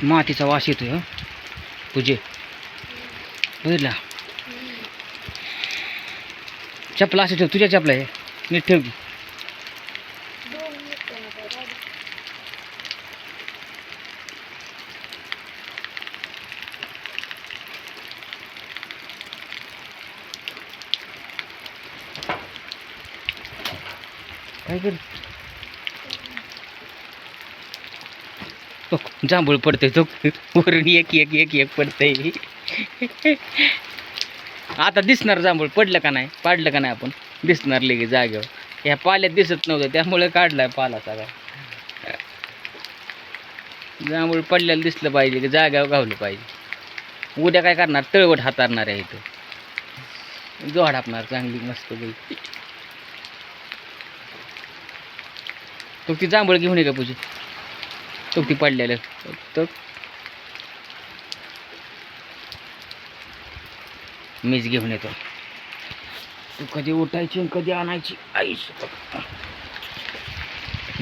मातीचा वास येतोय हं पूजे बघितला चपला असे ठेव तुझ्या चपला आहे नीट ठेव की काय कर जांभूळ पडते तो वरून एक एक एक एक पडतंय आता दिसणार जांभूळ पडलं का नाही पाडलं का नाही आपण दिसणार लगे जागेवर ह्या पाल्यात दिसत नव्हतं त्यामुळे काढलाय पाला सगळा जांभूळ पडल्याला दिसलं पाहिजे की जाग्यावर गावलं पाहिजे उद्या काय करणार तळवट हातारणार आहे इथं जोड आपणार चांगली मस्त पैकी तो ती जांभूळ घेऊन ये का पूजी तो ती पडलेलं तो मीच घेऊन येतो तू कधी उठायची आणि कधी आणायची आईस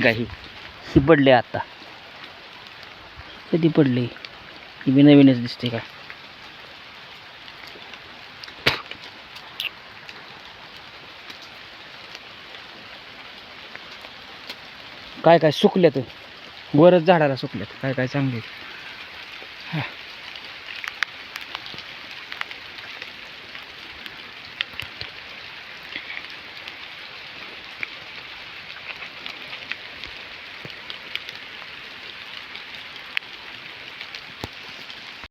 गाई ही पडले आता कधी पडले ही बी नवीनच दिसते का काय काय सुकल्यात वरच झाडाला सुकल्यात काय काय चांगले